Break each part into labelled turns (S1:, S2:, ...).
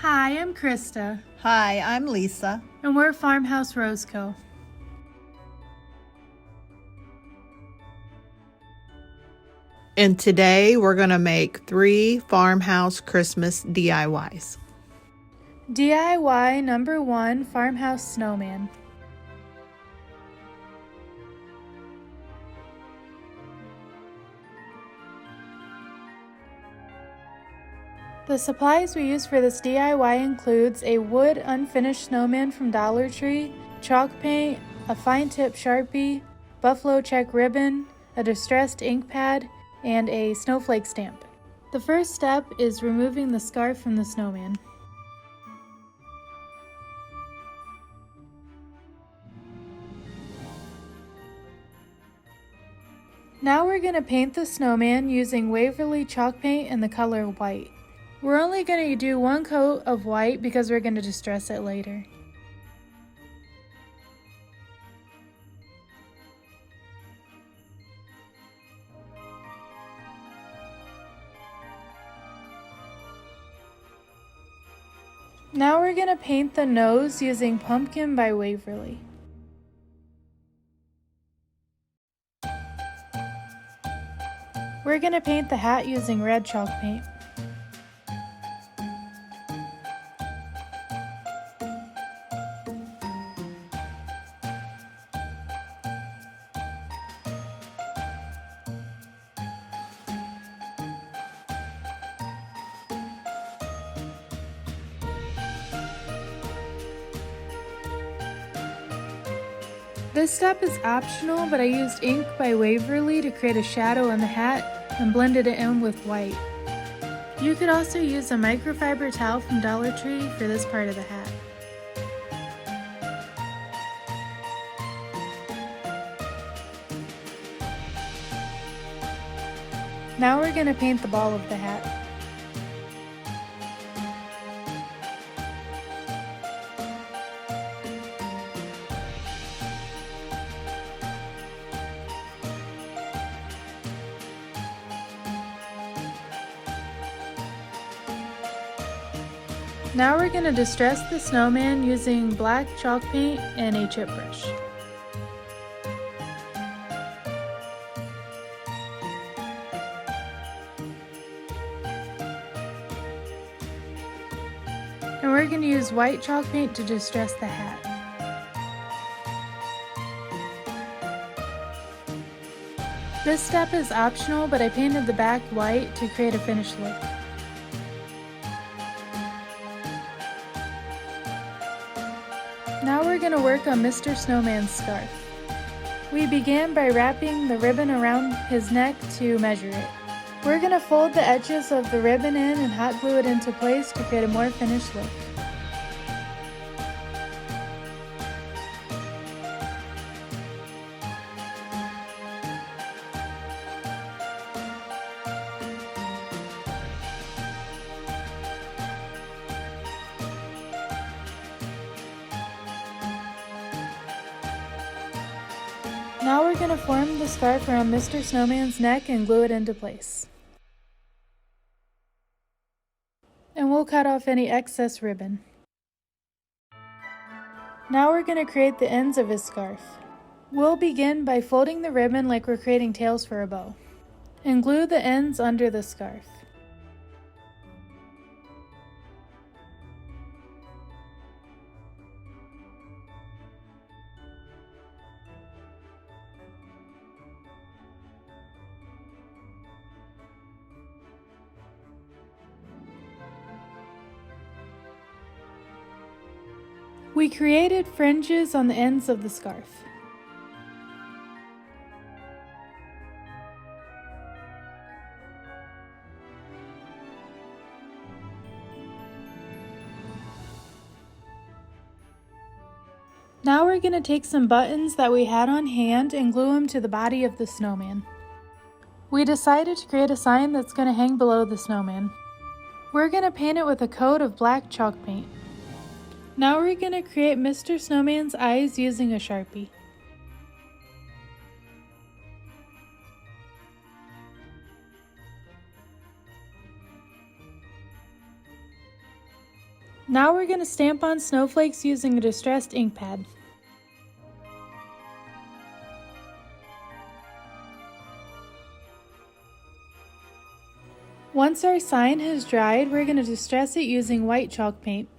S1: Hi, I'm Krista,
S2: Hi, I'm Lisa.
S1: and we're Farmhouse Roseco.
S2: And today we're going to make 3 farmhouse Christmas DIYs.
S1: DIY number 1, Farmhouse Snowman. The supplies we use for this DIY includes a wood unfinished snowman from Dollar Tree, chalk paint, a fine tip Sharpie, buffalo check ribbon, a distressed ink pad, and a snowflake stamp. The first step is removing the scarf from the snowman. Now we're going to paint the snowman using Waverly chalk paint in the color white. We're only going to do 1 coat of white because we're going to distress it later. Now we're going to paint the nose using Pumpkin by Waverly. We're going to paint the hat using red chalk paint. This step is optional, but I used ink by Waverly to create a shadow on the hat and blended it in with white. You could also use a microfiber towel from Dollar Tree for this part of the hat. Now we're going to paint the ball of the hat. Now we're going to distress the snowman using black chalk paint and a chip brush. And we're going to use white chalk paint to distress the hat. This step is optional, but I painted the back white to create a finished look. Now we're going to work on Mr. Snowman's scarf. We began by wrapping the ribbon around his neck to measure it. We're going to fold the edges of the ribbon in and hot glue it into place to create a more finished look. Now we're going to form the scarf around Mr. Snowman's neck and glue it into place. And we'll cut off any excess ribbon. Now we're going to create the ends of his scarf. We'll begin by folding the ribbon like we're creating tails for a bow, and glue the ends under the scarf. We created fringes on the ends of the scarf. Now we're going to take some buttons that we had on hand and glue them to the body of the snowman. We decided to create a sign that's going to hang below the snowman. We're going to paint it with a coat of black chalk paint. Now we're going to create Mr. Snowman's eyes using a Sharpie. Now we're going to stamp on snowflakes using a distressed ink pad. Once our sign has dried, we're going to distress it using white chalk paint.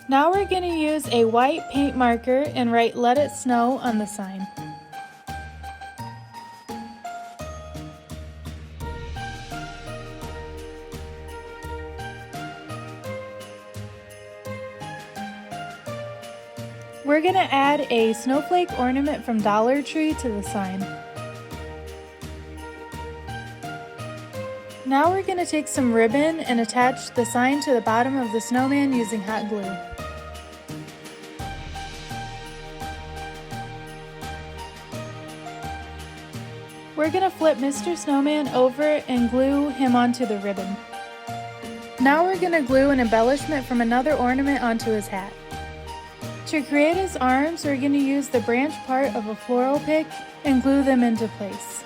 S1: Now we're going to use a white paint marker and write "Let It Snow" on the sign. We're going to add a snowflake ornament from Dollar Tree to the sign. Now we're going to take some ribbon and attach the sign to the bottom of the snowman using hot glue. We're going to flip Mr. Snowman over and glue him onto the ribbon. Now we're going to glue an embellishment from another ornament onto his hat. To create his arms, we're going to use the branch part of a floral pick and glue them into place.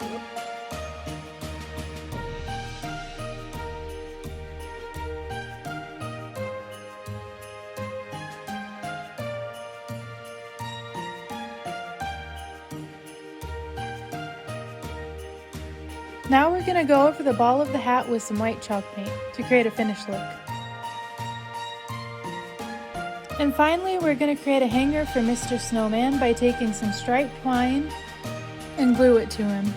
S1: Now we're going to go over the ball of the hat with some white chalk paint to create a finished look. And finally, we're going to create a hanger for Mr. Snowman by taking some striped twine and glue it to him.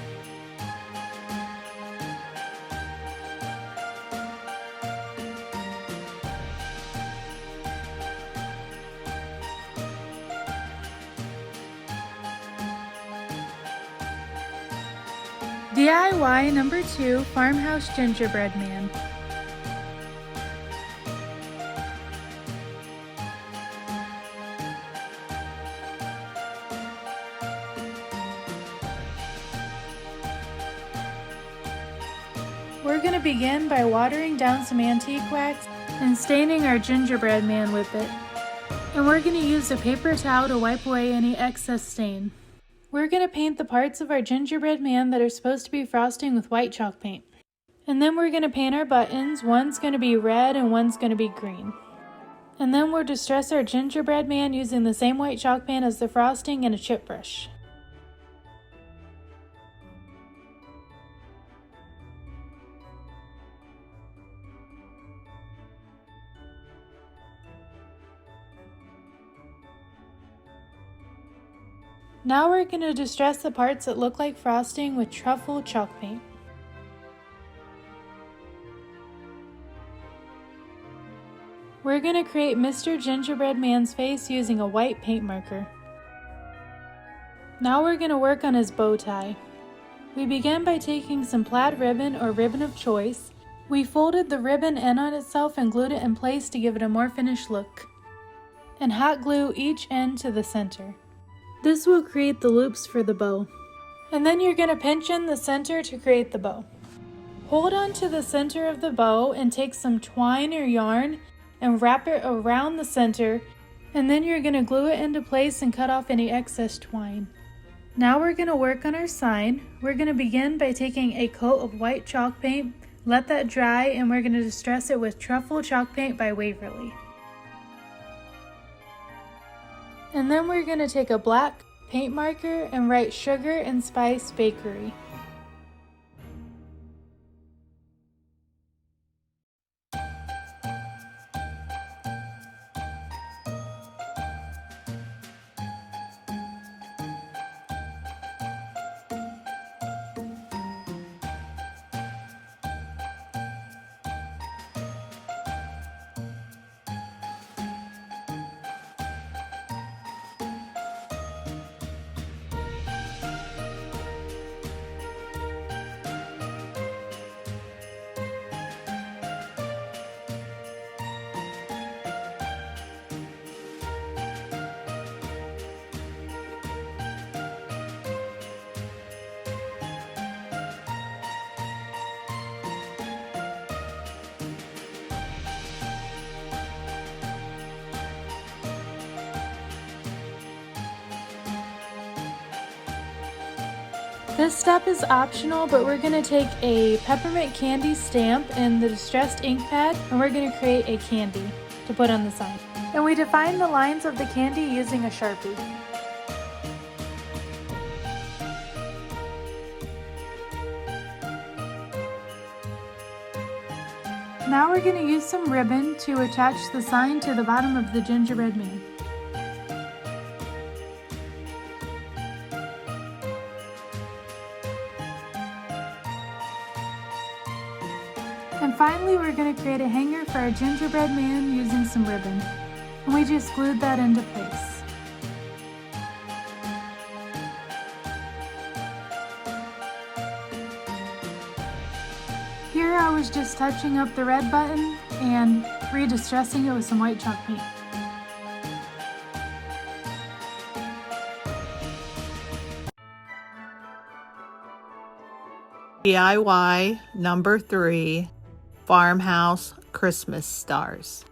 S1: DIY number 2, Farmhouse Gingerbread Man. We're going to begin by watering down some antique wax and staining our gingerbread man with it. And we're going to use a paper towel to wipe away any excess stain. We're going to paint the parts of our gingerbread man that are supposed to be frosting with white chalk paint. And then we're going to paint our buttons. One's going to be red and one's going to be green. And then we'll distress our gingerbread man using the same white chalk paint as the frosting and a chip brush. Now we're going to distress the parts that look like frosting with truffle chalk paint. We're going to create Mr. Gingerbread Man's face using a white paint marker. Now we're going to work on his bow tie. We began by taking some plaid ribbon or ribbon of choice. We folded the ribbon in on itself and glued it in place to give it a more finished look. And hot glue each end to the center. This will create the loops for the bow. And then you're going to pinch in the center to create the bow. Hold on to the center of the bow and take some twine or yarn and wrap it around the center, and then you're going to glue it into place and cut off any excess twine. Now we're going to work on our sign. We're going to begin by taking a coat of white chalk paint, let that dry, and we're going to distress it with truffle chalk paint by Waverly. And then we're going to take a black paint marker and write Sugar and Spice Bakery. This step is optional, but we're going to take a peppermint candy stamp and the distressed ink pad, and we're going to create a candy to put on the sign. And we define the lines of the candy using a Sharpie. Now we're going to use some ribbon to attach the sign to the bottom of the gingerbread man. And finally, we're going to create a hanger for our gingerbread man using some ribbon. And we just glued that into place. Here I was just touching up the red button and redistressing it with some white chalk paint.
S2: DIY number 3, Farmhouse Christmas Stars.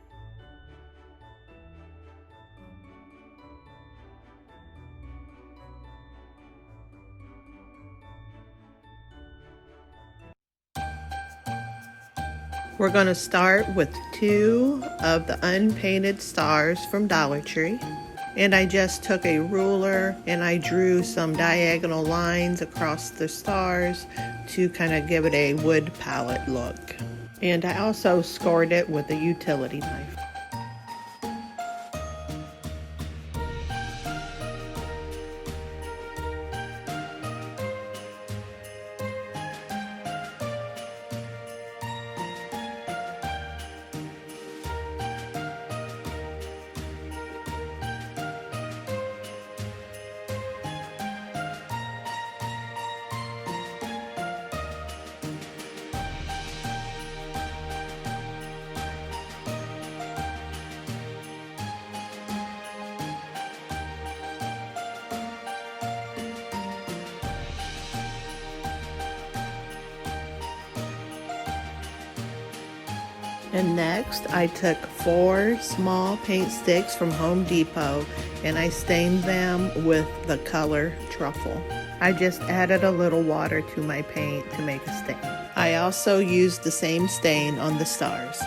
S2: We're going to start with 2 of the unpainted stars from Dollar Tree. And I just took a ruler and I drew some diagonal lines across the stars to kind of give it a wood palette look. And I also scored it with a utility knife. And next I took 4 small paint sticks from Home Depot and I stained them with the color truffle. I just added a little water to my paint to make a stain. I also used the same stain on the stars.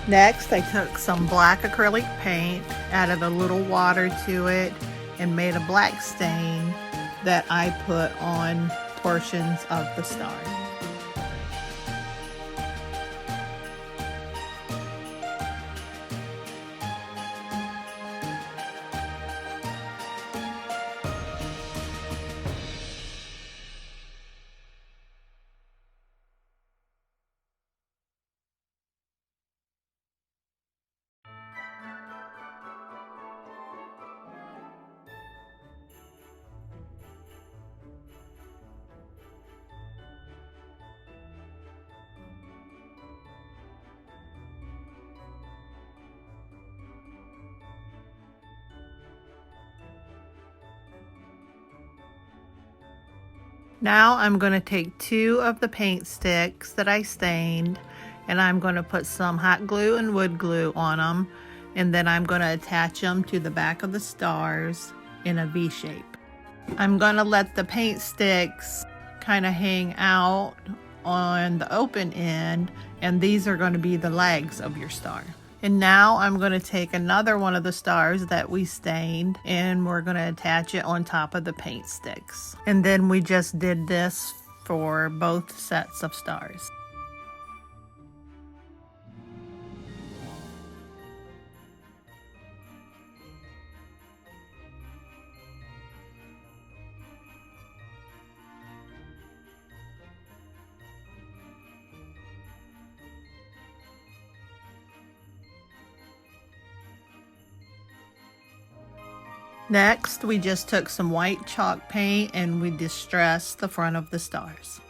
S2: Next, I took some black acrylic paint, added a little water to it, and made a black stain that I put on portions of the star. Now I'm going to take 2 of the paint sticks that I stained and I'm going to put some hot glue and wood glue on them, and then I'm going to attach them to the back of the stars in a V shape. I'm going to let the paint sticks kind of hang out on the open end, and these are going to be the legs of your star. And now I'm going to take another one of the stars that we stained and we're going to attach it on top of the paint sticks. And then we just did this for both sets of stars. Next, we just took some white chalk paint and we distressed the front of the stars.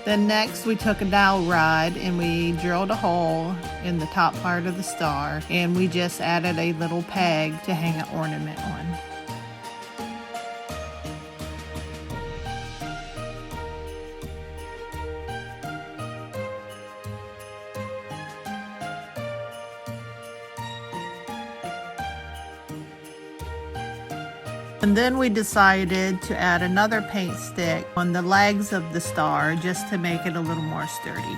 S2: Then next we took a dowel rod and we drilled a hole in the top part of the star, and we just added a little peg to hang an ornament on. And then we decided to add another paint stick on the legs of the star just to make it a little more sturdy.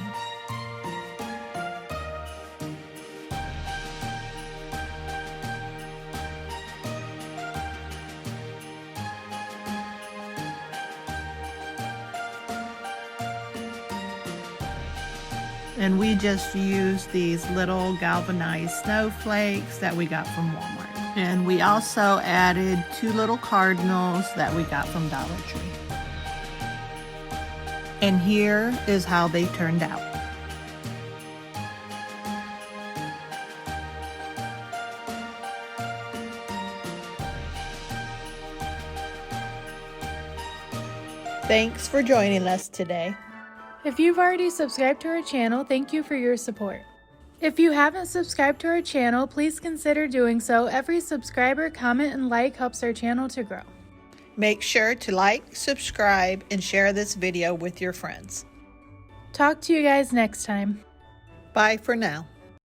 S2: And we just used these little galvanized snowflakes that we got from Walmart. And we also added 2 little cardinals that we got from Dollar Tree. And here is how they turned out. Thanks for joining us today.
S1: If you've already subscribed to our channel, thank you for your support. If you haven't subscribed to our channel, please consider doing so. Every subscriber, comment, and like helps our channel to grow.
S2: Make sure to like, subscribe, and share this video with your friends.
S1: Talk to you guys next time.
S2: Bye for now.